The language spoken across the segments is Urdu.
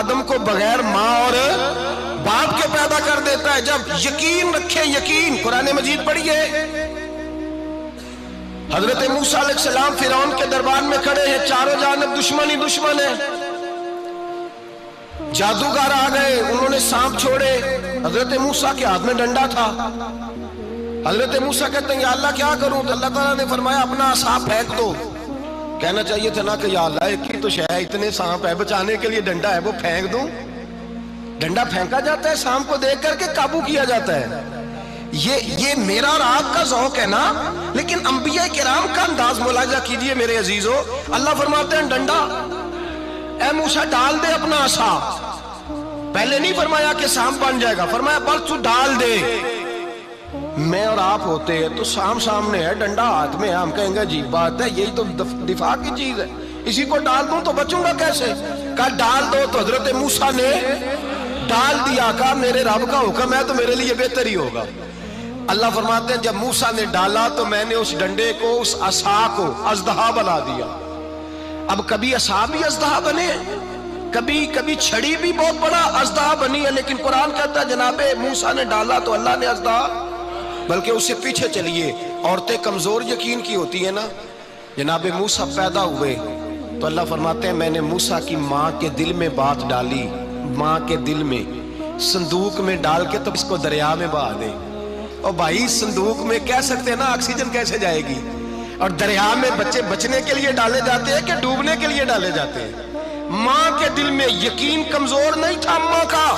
آدم کو بغیر ماں اور باپ کے پیدا کر دیتا ہے. جب یقین رکھے, یقین, قرآن مجید پڑھیے. حضرت موسیٰ علیہ السلام فرعون کے دربار میں کھڑے ہیں, چاروں جانب دشمن ہی دشمن ہے. جادوگر آ گئے, انہوں نے سانپ چھوڑے. حضرت موسیٰ کے ہاتھ میں ڈنڈا تھا. حضرت موسیٰ کہتے ہیں یا اللہ کیا کروں؟ تو اللہ تعالیٰ نے فرمایا اپنا عصا پھینک دو. کہنا چاہیے تھا نا کہ یا اللہ ایک ہی تو شے ہے, اتنے سانپ ہے, بچانے کے لیے ڈنڈا ہے وہ پھینک دوں. ڈنڈا پھینکا جاتا ہے, سانپ کو دیکھ کر کے قابو کیا جاتا ہے. یہ میرا اور آپ کا ذوق ہے نا, لیکن انبیاء کرام کا انداز ملاحظہ کیجئے میرے عزیزو. اللہ فرماتے ہیں ڈنڈا, اے موسیٰ ڈال دے اپنا عصا. پہلے نہیں فرمایا کہ سانپ بن جائے گا, فرمایا بس تو ڈال دے. میں اور آپ ہوتے ہیں تو سانپ سامنے ہے, ڈنڈا ہاتھ میں ہے, ہم کہیں گے عجیب بات ہے, یہی تو دفاع کی چیز ہے, اسی کو ڈال دوں تو بچوں گا کیسے؟ کہا ڈال دو. تو حضرت موسیٰ نے ڈال دیا. کہا میرے رب کا حکم ہے تو میرے لیے بہتر ہی ہوگا. اللہ فرماتے ہیں جب موسیٰ نے ڈالا تو میں نے اس ڈنڈے کو, اس عصا کو اژدہا بنا دیا. اب کبھی عصا بھی اژدہا بنے, کبھی چھڑی بھی بہت بڑا اژدہا بنی ہے, لیکن قرآن کہتا ہے جناب موسیٰ نے ڈالا تو اللہ نے اژدہا. بلکہ اس سے پیچھے چلیے, عورتیں کمزور یقین کی ہوتی ہیں نا. جناب موسیٰ پیدا ہوئے تو اللہ فرماتے ہیں میں نے موسیٰ کی ماں کے دل میں بات ڈالی, ماں کے دل میں, صندوق میں ڈال کے تو اس کو دریا میں بہا دے. اور بھائی صندوق میں کہہ سکتے ہیں نا آکسیجن کیسے جائے گی, اور دریا میں بچے بچنے کے لیے ڈالے جاتے ہیں کہ ڈوبنے کے لیے ڈالے جاتے ہیں. ماں کے دل میں یقین کمزور نہیں تھا ماں کا.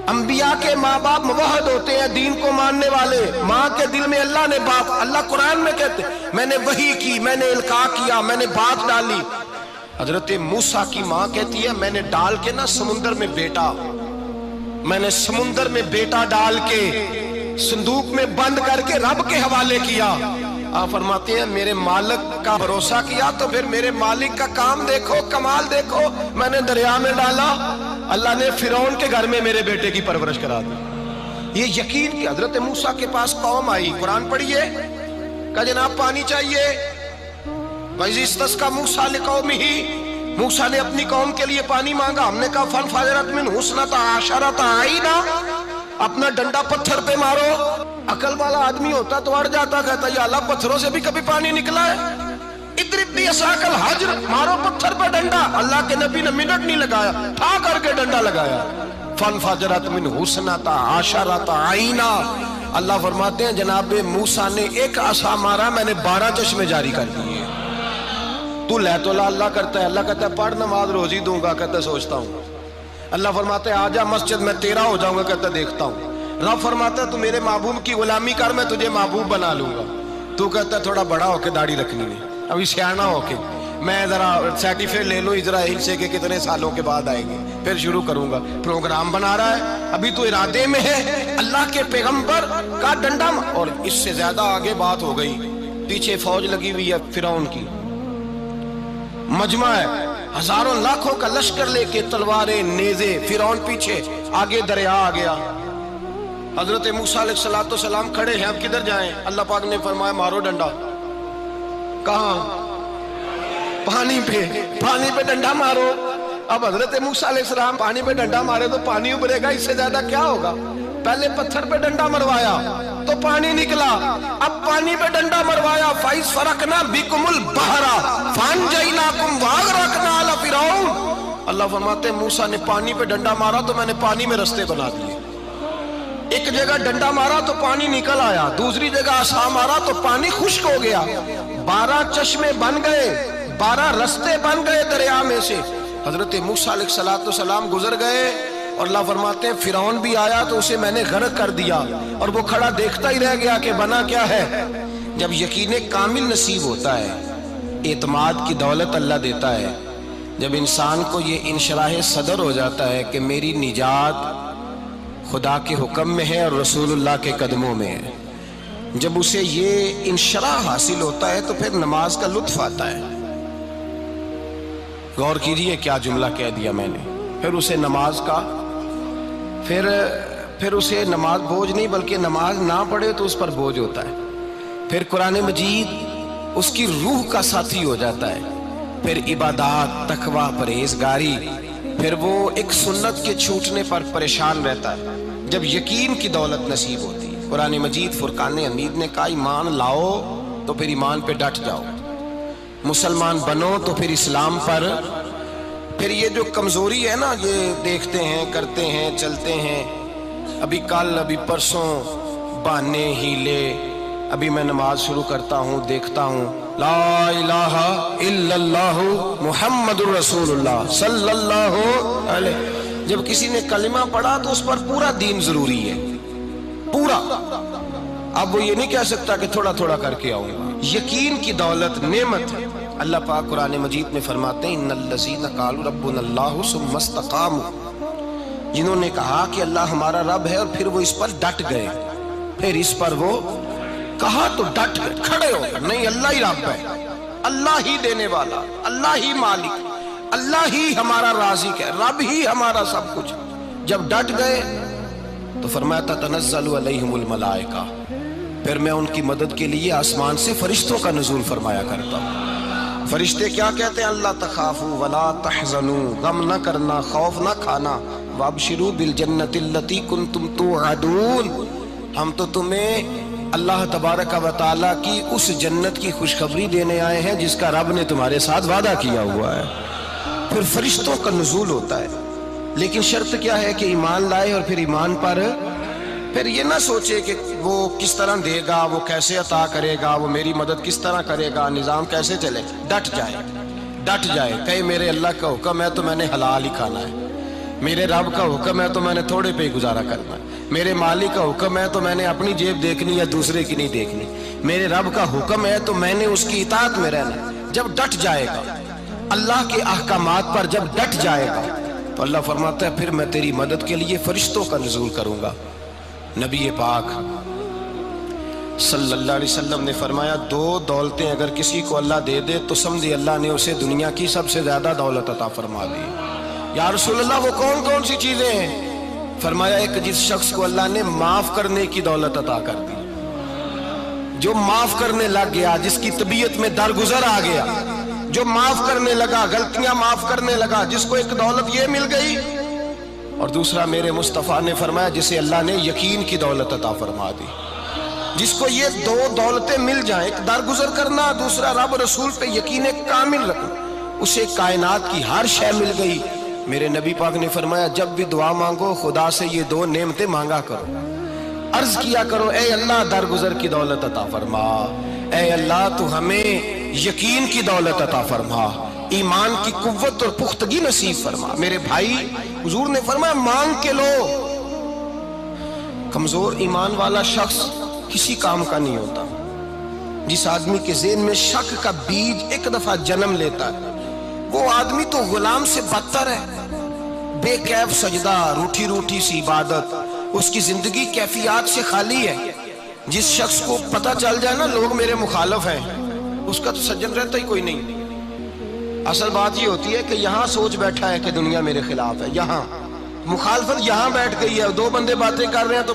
انبیاء کے ماں باپ موحد ہوتے ہیں, دین کو ماننے والے. ماں کے دل میں اللہ نے بات, اللہ قرآن میں کہتے میں نے وحی کی, میں نے القاء کیا, میں نے بات ڈالی. حضرت موسیٰ کی ماں کہتی ہے میں نے ڈال کے نا سمندر میں بیٹا, میں نے سمندر میں بیٹا ڈال کے صندوق میں بند کر کے رب کے حوالے کیا. آپ فرماتے ہیں میرے مالک کا بھروسہ کیا تو پھر میرے مالک کا کام دیکھو, کمال دیکھو. میں نے دریا میں ڈالا, اللہ نے فرعون کے گھر میں میرے بیٹے کی پرورش کرا دی. یہ یقین کہ حضرت موسیٰ کے پاس قوم آئی, قرآن پڑھیے. کہا جناب پانی چاہیے. وَإِذِ اسْتَسْقَىٰ مُوسَىٰ لِقَوْمِهِ, موسیٰ نے اپنی قوم کے لیے پانی مانگا. ہم نے کہا فَانْفَجَرَتْ مِنْهُ اثْنَتَا عَشَرَةَ عَيْنًا, اپنا ڈنڈا پتھر پہ مارو. عقل والا آدمی ہوتا تو اڑ جاتا, کہتا یا اللہ پتھروں سے بھی کبھی پانی نکلا ہے؟ اضرب بعصاک الحجر, مارو پتھر پہ ڈنڈا. اللہ کے نبی نے منٹ نہیں لگایا, ٹھا کر کے ڈنڈا لگایا. فَانْفَجَرَتْ مِنْهُ اثْنَتَا عَشَرَةَ عَيْنًا. اللہ فرماتے ہیں جناب موسیٰ نے ایک عصا مارا, میں نے 12 چشمے جاری کر دیے. تو لے تو اللہ کرتا ہے, اللہ کہتا ہے پڑھ نماز روزی دوں گا, کہتا ہے سوچتا ہوں. اللہ فرماتا ہے آجا مسجد میں تیرا ہو جاؤں گا, کہتا ہے دیکھتا ہوں. رب فرماتا ہے تو میرے محبوب کی غلامی کر, میں تجھے محبوب بنا لوں گا. تو کہتا ہے تھوڑا بڑا ہو کے داڑھی رکھنی ہے, ابھی سیانا ہو کے, میں ذرا سرٹیفکیٹ لے لوں ذرا حصے کے کتنے سالوں کے بعد آئیں گے, پھر شروع کروں گا. پروگرام بنا رہا ہے, ابھی تو ارادے میں ہے. اللہ کے پیغمبر کا ڈنڈا, اور اس سے زیادہ آگے بات ہو گئی. پیچھے فوج لگی ہوئی ہے فرعون کی, مجمع ہے, ہزاروں لاکھوں کا لشکر لے کے, تلواریں نیزے, فرعون پیچھے, آگے دریا آ گیا. حضرت موسیٰ علیہ السلام کھڑے ہیں, اب کدھر جائیں؟ اللہ پاک نے فرمایا مارو ڈنڈا. کہاں؟ پانی پہ ڈنڈا مارو. اب حضرت موسیٰ علیہ السلام پانی پہ ڈنڈا مارے تو پانی ابھرے گا, اس سے زیادہ کیا ہوگا؟ پہلے پتھر پہ ڈنڈا مروایا تو پانی نکلا, اب پانی پہ ڈنڈا مروایا. فَإِذْ فَرَقْنَا بِكُمُ الْبَحْرَ فَأَنْجَيْنَاكُمْ وَأَغْرَقْنَا آلَ فِرْعَوْنَ. اللہ فرماتے ہیں موسیٰ نے پانی پہ ڈنڈا مارا تو میں نے پانی میں رستے بنا دیے. ایک جگہ ڈنڈا مارا تو پانی نکل آیا, دوسری جگہ عصا مارا تو پانی خشک ہو گیا. 12 چشمے بن گئے, 12 رستے بن گئے دریا میں سے. حضرت موسیٰ علیہ السلام گزر گئے, اور اللہ فرماتے ہیں فرعون بھی آیا تو اسے میں نے غرق کر دیا, اور وہ کھڑا دیکھتا ہی رہ گیا کہ بنا کیا ہے. جب یقین کامل نصیب ہوتا ہے, اعتماد کی دولت اللہ دیتا ہے, جب انسان کو یہ انشراح صدر ہو جاتا ہے کہ میری نجات خدا کے حکم میں ہے اور رسول اللہ کے قدموں میں ہے, جب اسے یہ انشراح حاصل ہوتا ہے تو پھر نماز کا لطف آتا ہے. غور کیجئے کیا جملہ کہہ دیا میں نے. پھر اسے نماز کا پھر اسے نماز بوجھ نہیں, بلکہ نماز نہ پڑھے تو اس پر بوجھ ہوتا ہے. پھر قرآن مجید اس کی روح کا ساتھی ہو جاتا ہے. پھر عبادات, تقوی, پرہیزگاری, پھر وہ ایک سنت کے چھوٹنے پر پریشان رہتا ہے جب یقین کی دولت نصیب ہوتی ہے۔ قرآن مجید فرقان حمید نے کہا ایمان لاؤ تو پھر ایمان پہ ڈٹ جاؤ، مسلمان بنو تو پھر اسلام پر۔ پھر یہ جو کمزوری ہے نا، یہ دیکھتے ہیں، کرتے ہیں، چلتے ہیں، ابھی کل ابھی پرسوں بہانے ہیلے، ابھی میں نماز شروع کرتا ہوں دیکھتا ہوں لا الہ الا اللہ محمد الرسول اللہ صلی اللہ علیہ، جب کسی نے کلمہ پڑھا تو اس پر پورا دین ضروری ہے، پورا۔ اب وہ یہ نہیں کہہ سکتا کہ تھوڑا تھوڑا کر کے آؤں گا۔ یقین کی دولت نعمت ہے۔ اللہ پاک قرآن مجید میں فرماتے ہیں ان الذین قالوا ربنا اللہ ثم استقاموا، جنہوں نے کہا کہ اللہ ہمارا رب ہے اور پھر وہ اس پر ڈٹ گئے، پھر اس پر وہ کہا تو ڈٹ گئے، کھڑے ہو گئے، نہیں اللہ ہی رب ہے، اللہ ہی دینے والا، اللہ ہی مالک، اللہ ہی ہمارا رازق ہے، رب ہی ہمارا سب کچھ۔ جب ڈٹ گئے تو فرمایا تتنزل علیہم الملائکہ، پھر میں ان کی مدد کے لیے آسمان سے فرشتوں کا نزول فرمایا کرتا ہوں۔ فرشتے کیا کہتے ہیں؟ اللہ تخافوا ولا تحزنوا، غم نہ کرنا، خوف نہ کھانا، وابشروا بالجنۃ التی کنتم توعدون، ہم تو تمہیں اللہ تبارک و تعالیٰ کی اس جنت کی خوشخبری دینے آئے ہیں جس کا رب نے تمہارے ساتھ وعدہ کیا ہوا ہے۔ پھر فرشتوں کا نزول ہوتا ہے، لیکن شرط کیا ہے کہ ایمان لائے، اور پھر ایمان پر پھر یہ نہ سوچے کہ وہ کس طرح دے گا، وہ کیسے عطا کرے گا، وہ میری مدد کس طرح کرے گا، نظام کیسے چلے، ڈٹ جائے، کہے میرے اللہ کا حکم ہے تو میں نے حلال ہی کھانا ہے، میرے رب کا حکم ہے تو میں نے تھوڑے پہ ہی گزارا کرنا ہے، میرے مالک کا حکم ہے تو میں نے اپنی جیب دیکھنی یا دوسرے کی نہیں دیکھنی، میرے رب کا حکم ہے تو میں نے اس کی اطاعت میں رہنا۔ جب ڈٹ جائے گا اللہ کے احکامات پر، جب ڈٹ جائے گا تو اللہ فرماتا ہے پھر میں تیری مدد کے لیے فرشتوں کا نزول کروں گا۔ نبی پاک صلی اللہ علیہ وسلم نے فرمایا دو دولتیں اگر کسی کو اللہ دے دے تو سمجھے اللہ نے اسے دنیا کی سب سے زیادہ دولت عطا فرما دی۔ یا رسول اللہ وہ کون کون سی چیزیں ہیں؟ فرمایا ایک جس شخص کو اللہ نے معاف کرنے کی دولت عطا کر دی، جو معاف کرنے لگ گیا، جس کی طبیعت میں درگزر آ گیا، جو معاف کرنے لگا، غلطیاں معاف کرنے لگا، جس کو ایک دولت یہ مل گئی۔ اور دوسرا میرے مصطفیٰ نے فرمایا جسے اللہ نے یقین کی دولت عطا فرما دی، جس کو یہ دو دولتیں مل جائیں، ایک درگزر کرنا، دوسرا رب رسول پہ یقین کامل رکھنا، اسے کائنات کی ہر شے مل گئی۔ میرے نبی پاک نے فرمایا جب بھی دعا مانگو خدا سے یہ دو نعمتیں مانگا کرو، عرض کیا کرو اے اللہ درگزر کی دولت عطا فرما، اے اللہ تو ہمیں یقین کی دولت عطا فرما، ایمان کی قوت اور پختگی نصیب فرما۔ میرے بھائی حضور نے فرمایا مانگ کے لو۔ کمزور ایمان والا شخص کسی کام کا نہیں ہوتا۔ جس آدمی کے ذہن میں شک کا بیج ایک دفعہ جنم لیتا ہے وہ آدمی تو غلام سے بدتر ہے، بے کیف سجدہ، روٹھی روٹھی سی عبادت، اس کی زندگی کیفیات سے خالی ہے۔ جس شخص کو پتہ چل جائے نا لوگ میرے مخالف ہیں، اس کا تو سجن رہتا ہی کوئی نہیں۔ اصل بات یہ ہوتی ہے کہ یہاں سوچ بیٹھا ہے کہ دنیا میرے خلاف ہے، یہاں مخالفت یہاں بیٹھ گئی ہے، دو بندے باتیں کر رہے ہیں تو